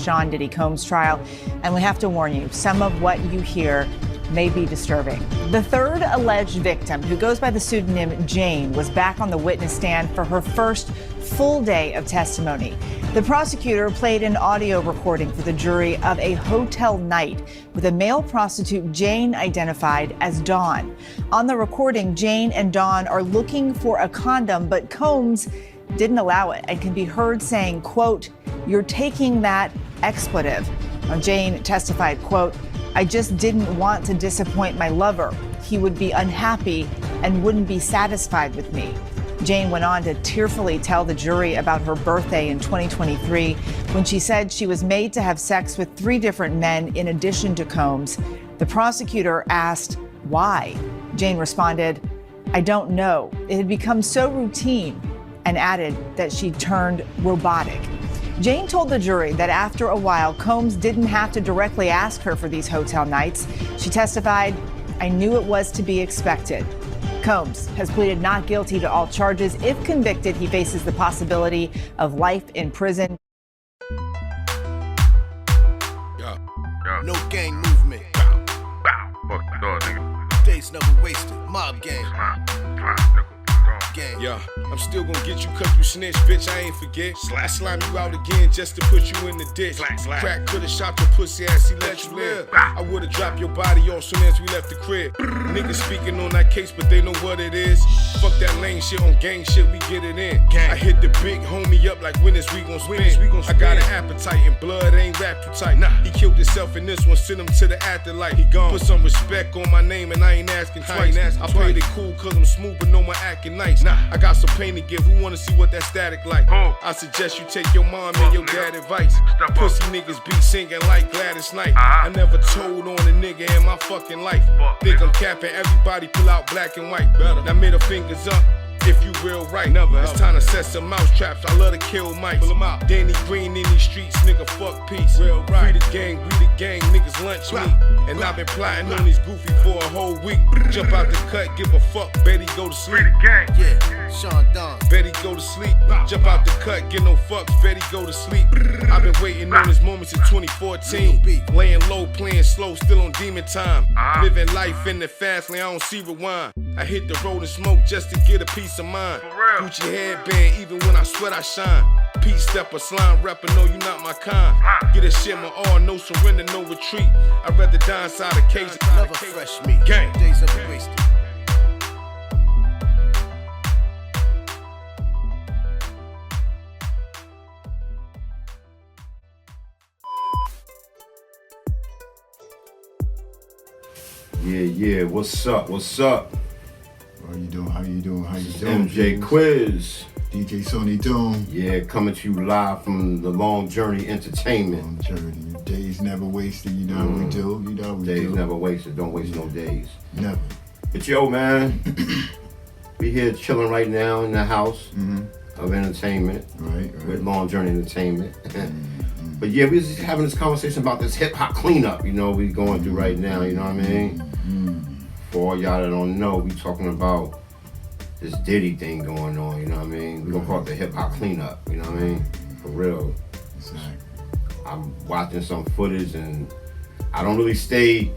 Sean Diddy Combs trial. And we have to warn you, some of what you hear may be disturbing. The third alleged victim, who goes by the pseudonym Jane, was back on the witness stand for her first full day of testimony. The prosecutor played an audio recording for the jury of a hotel night with a male prostitute Jane identified as Dawn. On the recording, Jane and Dawn are looking for a condom, but Combs didn't allow it and can be heard saying, quote, "You're taking that expletive." Now, Jane testified, quote, "I just didn't want to disappoint my lover. He would be unhappy and wouldn't be satisfied with me." Jane went on to tearfully tell the jury about her birthday in 2023 when she said she was made to have sex with 3 different men in addition to Combs. The prosecutor asked why. Jane responded, "I don't know. It had become so routine," and added that she turned robotic. Jane told the jury that after a while, Combs didn't have to directly ask her for these hotel nights. She testified, "I knew it was to be expected." Combs has pleaded not guilty to all charges. If convicted, he faces the possibility of life in prison. No gang movement. Days never wasted. Mob gang. Yeah, I'm still gonna get you 'cause you snitch, bitch, I ain't forget. Slime you out again just to put you in the ditch. Crack could've shot your pussy ass, he let you live. I would've dropped your body off soon as we left the crib. Niggas speaking on that case, but they know what it is. Fuck that lame shit on gang shit, we get it in. I hit the big homie up like when is we gon' spin. I got an appetite and blood ain't wrapped too tight. He killed himself in this one, send him to the afterlife. He gone. Put some respect on my name and I ain't asking twice. I played it cool 'cause I'm smooth, but know my acting nice. I got some pain to give, who wanna see what that static like? I suggest you take your mom and your dad advice. Pussy niggas be singing like Gladys Knight. I never told on a nigga in my fucking life. Think I'm capping, everybody pull out black and white. Now middle fingers up. If you real right, it's time to set some mouse traps. I love to kill mice. Danny Green in these streets, nigga, fuck peace. Real right. We the gang, niggas lunch meat. And I've been plotting on these goofy for a whole week. Jump out the cut, give a fuck, Betty go to sleep. Yeah, Sean Don. Betty go to sleep. Jump out the cut, get no fucks, Betty go to sleep. I've been waiting on this moment since 2014. Laying low, playing slow, still on demon time. Living life in the fast lane, I don't see rewind. I hit the road and smoke just to get a piece of mind. Gucci headband, even when I sweat I shine. Peace stepper, slime rapper, no you not my kind. Get a shit my all, no surrender, no retreat. I'd rather die inside a cage. Never fresh meat. Gang. Days never wasted. Yeah, what's up? How you doing? MJ Quiz. DJ Sonny Doom. Yeah, coming to you live from the Long Journey Entertainment. Long Journey. Days never wasted, you know how we do. Days never wasted, don't waste no days. Never. But yo, man, we here chilling right now in the house of entertainment. Right. With Long Journey Entertainment. But yeah, we was just having this conversation about this hip-hop cleanup, you know, we going through right now, you know what I mean? For all y'all that don't know, we talking about this Diddy thing going on, you know what I mean? We gonna call it the hip-hop cleanup, you know what I mean? For real. Exactly. I'm watching some footage and I don't really stay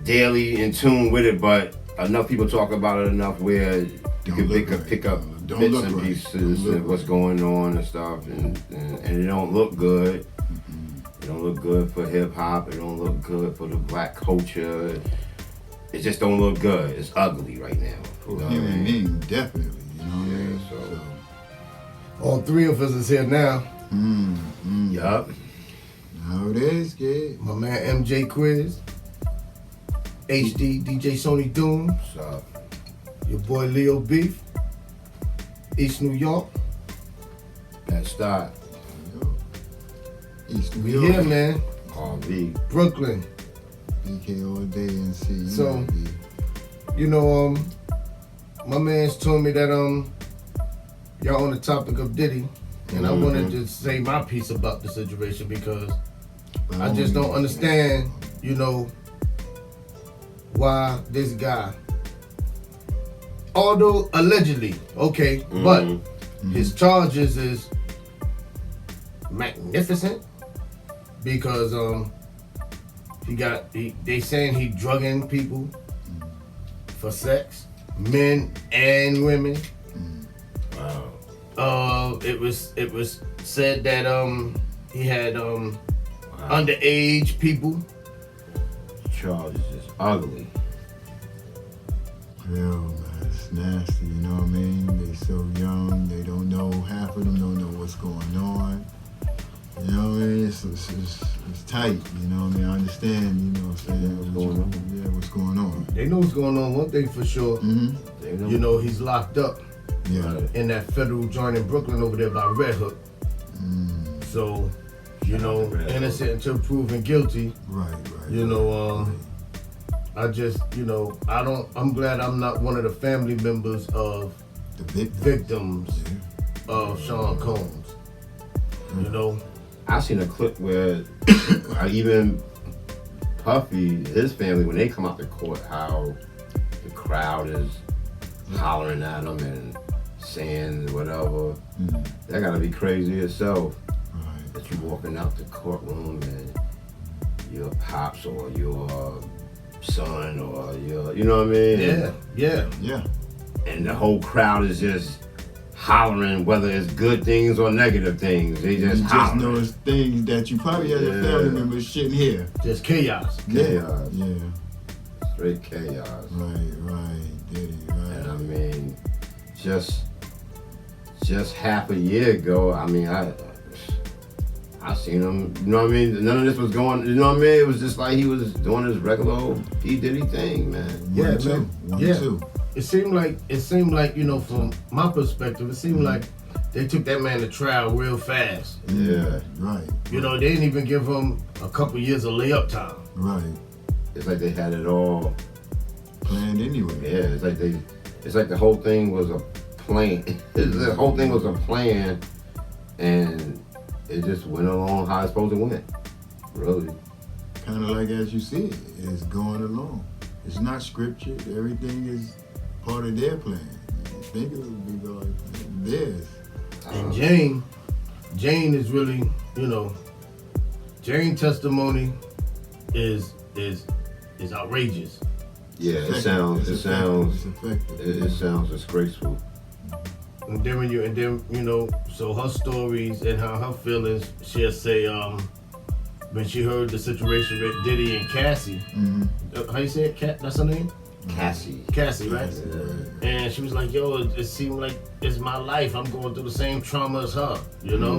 daily in tune with it, but enough people talk about it enough where you can pick up bits and pieces of what's going on and stuff, and it don't look good. It don't look good for hip-hop. It don't look good for the black culture. It just don't look good. It's ugly right now. You know what I mean? Definitely. You know what I mean? So. All 3 of us is here now. Yup. How it is, kid. My man MJ Quiz. HD, DJ Sonny Doom. What's up? Your boy Leo Beef. East New York. Let's start. East New We York. here, man. RV. Brooklyn. BK all day and see. So, you know, my man's told me that y'all on the topic of Diddy, and I wanted to say my piece about the situation because I just don't understand, you know, why this guy, although allegedly, okay, but his charges is magnificent. because they saying he drugging people for sex, men and women. Wow. It was said that he had underage people. Charge is just ugly. Yo, man, it's nasty, you know what I mean? They so young, they don't know, half of them don't know what's going on. You know what I mean? It's tight, you know what I mean? I understand, you know what I'm saying? What's going on? Yeah, what's going on. They know what's going on. One thing for sure, They know. you know, he's locked up Yeah. in that federal joint in Brooklyn over there by Red Hook. So, you know, Red Hook. innocent until proven guilty. Right. You know, I just, you know, I'm glad I'm not one of the family members of The victims of Sean Combs. You know, I seen a clip where even Puffy, his family, when they come out to court, how the crowd is hollering at them and saying whatever. That gotta be crazy itself. Right. That you walking out the courtroom and your pops or your son or your, you know what I mean? yeah. Yeah. And the whole crowd is just hollering, whether it's good things or negative things. They just You just hollering. know it's things that you probably as a Yeah. family member shouldn't hear. Just chaos. Chaos. Yeah. Straight chaos. Right. Diddy, right. And I mean, just half a year ago, I mean, I seen him, you know what I mean? None of this was going, you know what I mean? It was just like he was doing his regular old P. Diddy thing, man. Yeah, One, man. One, Yeah. two. It seemed like, you know, from my perspective, it seemed like they took that man to trial real fast. Yeah. Right. You know, they didn't even give him a couple years of layup time. Right. It's like they had it all. Planned anyway. Yeah, it's like the whole thing was a plan. The whole thing was a plan, and it just went along how it's supposed to went. Really. Kind of like as you see it, it's going along. It's not scripted. Everything is part of their plan. You think it would be like theirs. And Jane is really, you know, Jane's testimony is outrageous. Yeah, it It's sounds effective. it sounds disgraceful. And then you know, so her stories and her feelings, she'll say, when she heard the situation with Diddy and Cassie, how you say it? That's her name? Cassie. Cassie, right? Yeah. And she was like, yo, it seemed like it's my life. I'm going through the same trauma as her, you know?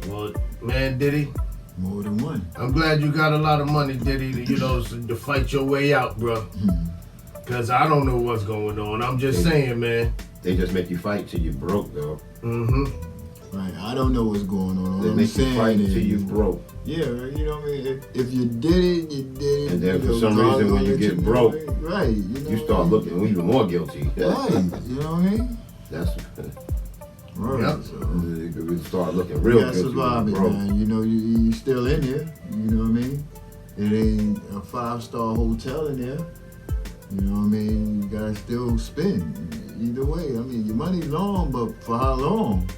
Well, man, Diddy, More than one. I'm glad you got a lot of money, Diddy, to, you know, to fight your way out, bro. Because I don't know what's going on. I'm just saying, man. They just make you fight till you broke, though. Right. I don't know what's going on. All They I'm make you saying fight is, till you broke. yeah, you know what I mean? If you did it, you did it. And then you for know, some God reason when gonna you let get know broke, it. Right. You know You what start I mean? looking even more guilty. Right. You know what I mean? That's Right. Yep. So, we start looking you real gotta guilty. survive when it, you broke. man. You know, you still in there. You know what I mean? It ain't a 5-star hotel in there. You know what I mean? You gotta still spend. Either way, I mean, your money's long, but for how long?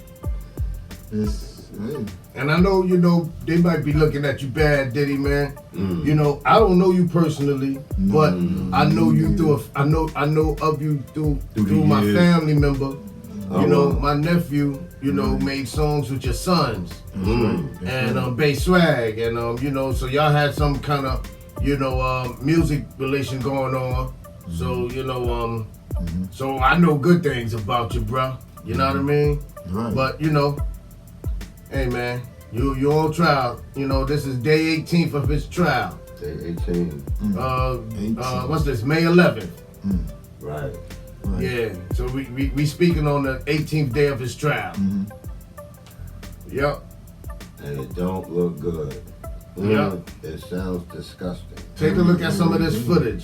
It's, hey. And I know, you know, they might be looking at you bad, Diddy, man. You know, I don't know you personally, but I know you through. I know of you through my years. family member. You know, wow. my nephew, you know, made songs with your sons That's right. That's and Bass Swag, and you know, so y'all had some kind of, you know, music relation going on. So you know, so I know good things about you, bro. You know what I mean? right. But you know, hey man, you on trial. You know, this is day 18th of his trial. Day 18. 18. What's this? May 11th. Right. Right. Yeah. So we speaking on the 18th day of his trial. Yep. And it don't look good. Yeah. It sounds disgusting. Take a look at some of this footage.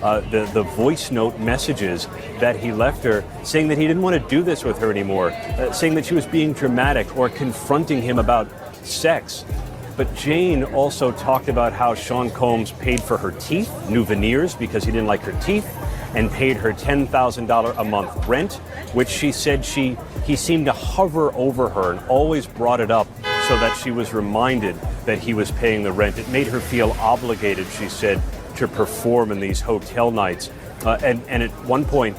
The voice note messages that he left her, saying that he didn't want to do this with her anymore, saying that she was being dramatic or confronting him about sex. But Jane also talked about how Sean Combs paid for her teeth, new veneers because he didn't like her teeth, and paid her $10,000 a month rent, which she said he seemed to hover over her and always brought it up so that she was reminded that he was paying the rent. It made her feel obligated, she said, to perform in these hotel nights. And at one point,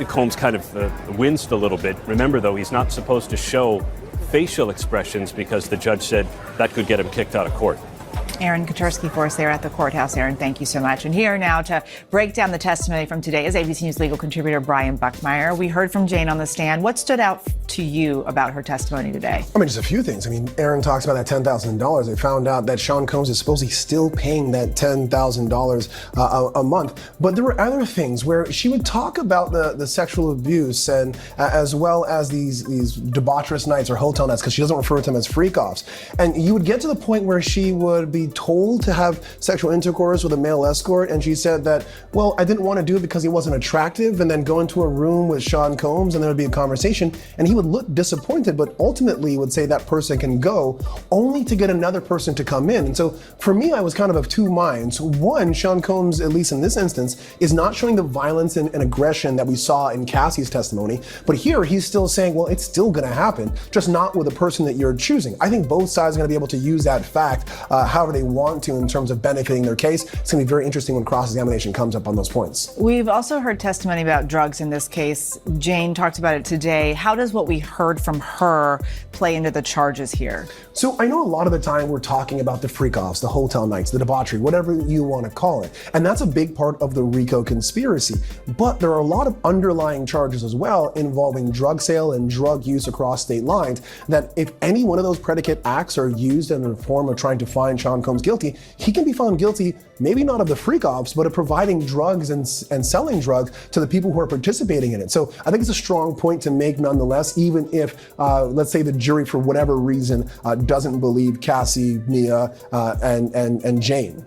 Combs kind of winced a little bit. Remember, though, he's not supposed to show facial expressions because the judge said that could get him kicked out of court. Aaron Katursky for us there at the courthouse. Aaron, thank you so much. And here now to break down the testimony from today is ABC News legal contributor Brian Buckmeyer. We heard from Jane on the stand. What stood out to you about her testimony today? I mean, just a few things. I mean, Aaron talks about that $10,000. They found out that Sean Combs is supposedly still paying that $10,000 a month. But there were other things where she would talk about the sexual abuse and as well as these debaucherous nights or hotel nights, because she doesn't refer to them as freak-offs. And you would get to the point where she would be told to have sexual intercourse with a male escort, and she said that, well, I didn't want to do it because he wasn't attractive, and then go into a room with Sean Combs and there would be a conversation, and he would look disappointed, but ultimately would say that person can go, only to get another person to come in. And so for me, I was kind of two minds. One, Sean Combs, at least in this instance, is not showing the violence and aggression that we saw in Cassie's testimony, but here he's still saying, well, it's still gonna happen, just not with the person that you're choosing. I think both sides are gonna be able to use that fact however they want to in terms of benefiting their case. It's going to be very interesting when cross-examination comes up on those points. We've also heard testimony about drugs in this case. Jane talked about it today. How does what we heard from her play into the charges here? So I know a lot of the time we're talking about the freak-offs, the hotel nights, the debauchery, whatever you want to call it. And that's a big part of the RICO conspiracy. But there are a lot of underlying charges as well involving drug sale and drug use across state lines that if any one of those predicate acts are used in the form of trying to find Sean Combs guilty, he can be found guilty, maybe not of the freak-offs, but of providing drugs and selling drugs to the people who are participating in it. So I think it's a strong point to make nonetheless, even if, let's say the jury, for whatever reason, doesn't believe Cassie, Mia, and Jane.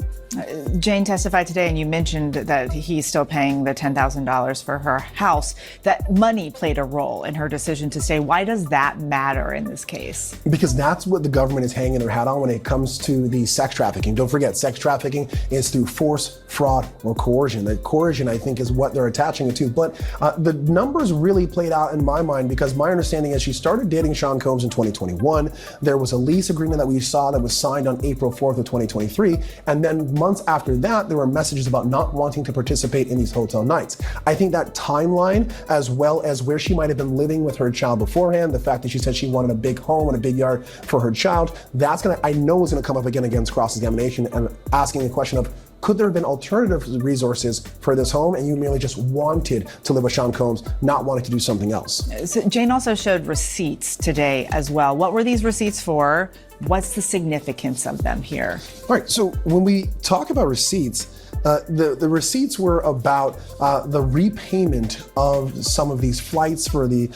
Jane testified today, and you mentioned that he's still paying the $10,000 for her house. That money played a role in her decision to stay. Why does that matter in this case? Because that's what the government is hanging their hat on when it comes to the sex trafficking. Don't forget, sex trafficking is through force, fraud, or coercion. The coercion, I think, is what they're attaching it to. But the numbers really played out in my mind, because my understanding is she started dating Sean Combs in 2021. There was a lease agreement that we saw that was signed on April 4th of 2023. And then months after that, there were messages about not wanting to participate in these hotel nights. I think that timeline, as well as where she might have been living with her child beforehand, the fact that she said she wanted a big home and a big yard for her child, I know is gonna come up again against cross-examination and asking the question of, could there have been alternative resources for this home and you merely just wanted to live with Sean Combs, not wanting to do something else? So Jane also showed receipts today as well. What were these receipts for? What's the significance of them here? All right, so when we talk about receipts, the receipts were about the repayment of some of these flights for the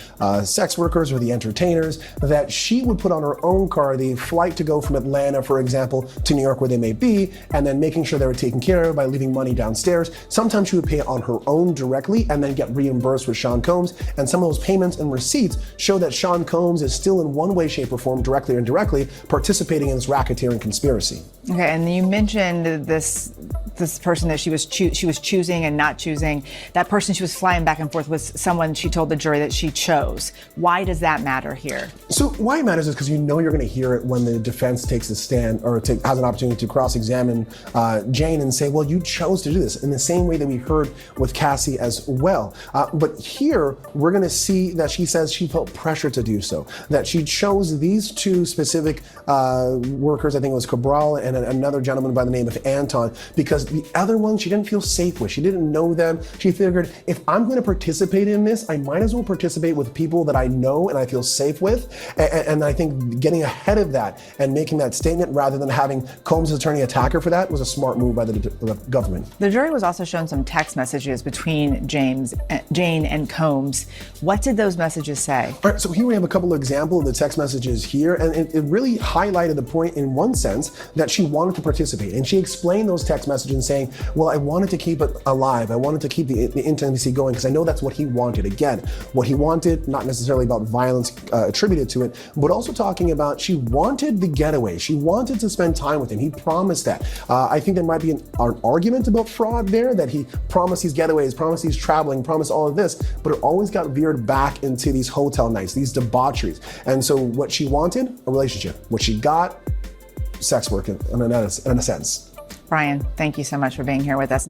sex workers or the entertainers that she would put on her own car, the flight to go from Atlanta, for example, to New York, where they may be, and then making sure they were taken care of by leaving money downstairs. Sometimes she would pay it on her own directly and then get reimbursed with Sean Combs. And some of those payments and receipts show that Sean Combs is still in one way, shape, or form, directly or indirectly, participating in this racketeering conspiracy. Okay, and you mentioned this person that she was choosing and not choosing. That person she was flying back and forth was someone she told the jury that she chose. Why does that matter here? So why it matters is because you know you're going to hear it when the defense takes a stand or has an opportunity to cross-examine Jane and say, well, you chose to do this, in the same way that we heard with Cassie as well. But here, we're going to see that she says she felt pressure to do so, that she chose these two specific workers, I think it was Cabral and another gentleman by the name of Anton, because the other ones she didn't feel safe with. She didn't know them. She figured, if I'm going to participate in this, I might as well participate with people that I know and I feel safe with. And I think getting ahead of that and making that statement rather than having Combs' attorney attack her for that was a smart move by the government. The jury was also shown some text messages between Jane and Combs. What did those messages say? All right, so here we have a couple of examples of the text messages here, and it really highlighted the point in one sense that she wanted to participate. And she explained those text messages saying, well, I wanted to keep it alive. I wanted to keep the intimacy going because I know that's what he wanted. Again, what he wanted, not necessarily about violence attributed to it, but also talking about she wanted the getaway. She wanted to spend time with him. He promised that. I think there might be an argument about fraud there, that he promised these getaways, promised he's traveling, promised all of this, but it always got veered back into these hotel nights, these debaucheries. And so what she wanted, a relationship. What she got, sex work in a sense. Brian, thank you so much for being here with us.